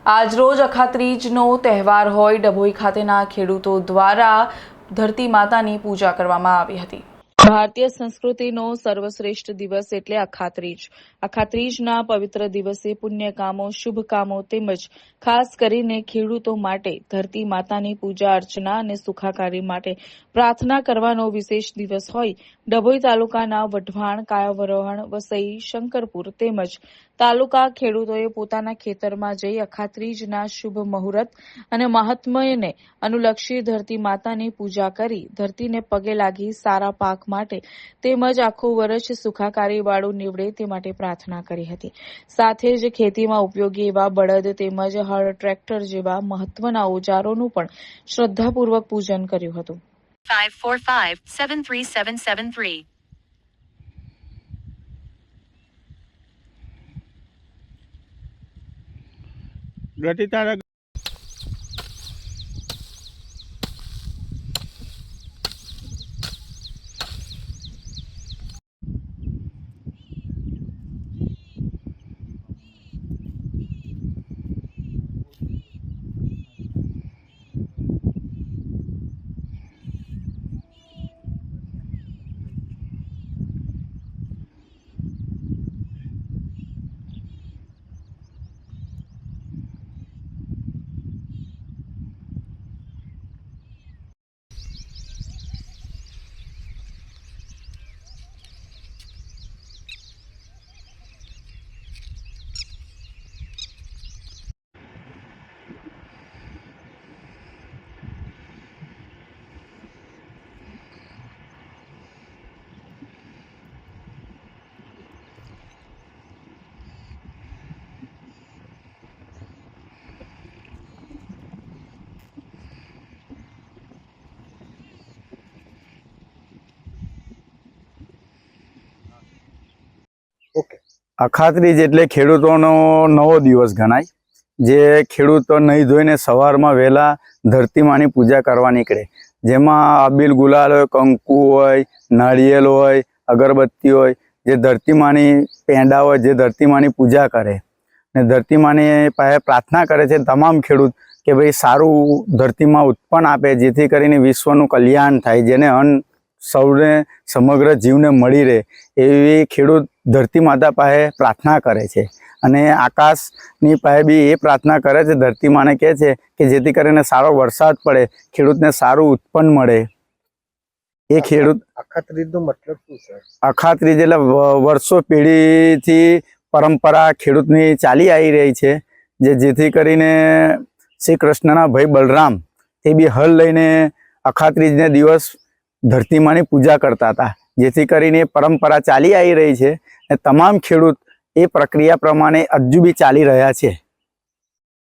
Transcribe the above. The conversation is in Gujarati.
આજરોજ અખાત્રીજનો તહેવાર હોય ડભોઈ ખાતેના ખેડૂતો દ્વારા ધરતી માતાની પૂજા કરવામાં આવી હતી। ભારતીય સંસ્કૃતિનો સર્વશ્રેષ્ઠ દિવસ એટલે અખાત્રીજ। અખાત્રીજના પવિત્ર દિવસે પુણ્ય કામો, શુભ કામો તેમજ ખાસ કરીને ખેડૂતો માટે ધરતી માતાની પૂજા અર્ચના અને સુખાકારી માટે પ્રાર્થના કરવાનો વિશેષ દિવસ હોય ડભોઈ તાલુકાના વઢવાણ, કાયાવરોહણ, વસઈ, શંકરપુર તેમજ તાલુકા ખેડૂતોએ પોતાના ખેતરમાં જઈ અખાત્રીજના શુભ મુહૂર્ત અને મહાત્મ્યને અનુલક્ષી ધરતી માતાની પૂજા કરી ધરતીને પગે લાગી સારા પાક માટે તેમજ આખું વર્ષ સુખાકારી વાળું નીવડે તે માટે પ્રાર્થના કરી હતી। સાથે જ ખેતીમાં ઉપયોગી એવા બળદ તેમજ હળ, ટ્રેક્ટર જેવા મહત્વના ઓજારોનું પણ શ્રદ્ધાપૂર્વક પૂજન કર્યું હતું। 545-73773 ગતિતારા અખાત્રીજ એટલે ખેડૂતોનો નવો દિવસ ગણાય। જે ખેડૂતો નહીં ધોઈને સવારમાં વહેલા ધરતીમાની પૂજા કરવા નીકળે, જેમાં અબીલ ગુલાલ હોય, કંકુ હોય, નાળિયેર હોય, અગરબત્તી હોય, જે ધરતીમાની પેંડા હોય, જે ધરતીમાની પૂજા કરે ને ધરતીમાની પાસે પ્રાર્થના કરે છે તમામ ખેડૂત કે ભાઈ સારું ધરતીમાં ઉત્પન્ન આપે, જેથી કરીને વિશ્વનું કલ્યાણ થાય, જેને અન્ન સૌને સમગ્ર જીવને મળી રહે એવી ખેડૂત ધરતી માતા પાસે પ્રાર્થના કરે છે। અને આકાશની પાસે બી એ પ્રાર્થના કરે છે, ધરતી માને કહે છે કે જેથી કરીને સારો વરસાદ પડે, ખેડૂતને સારું ઉત્પન્ન મળે। એ ખેડૂત અખાત્રીજનો મતલબ શું છે? અખાત્રીજ એટલે વર્ષો પેઢીથી પરંપરા ખેડૂતની ચાલી આવી રહી છે, જેથી કરીને શ્રી કૃષ્ણના ભાઈ બલરામ તે બી હલ લઈને અખાત્રીજને દિવસ ધરતીમાની પૂજા કરતા હતા, જેથી કરીને પરંપરા ચાલી આવી રહી છે અને તમામ ખેડૂત એ પ્રક્રિયા પ્રમાણે હજુ બી ચાલી રહ્યા છે।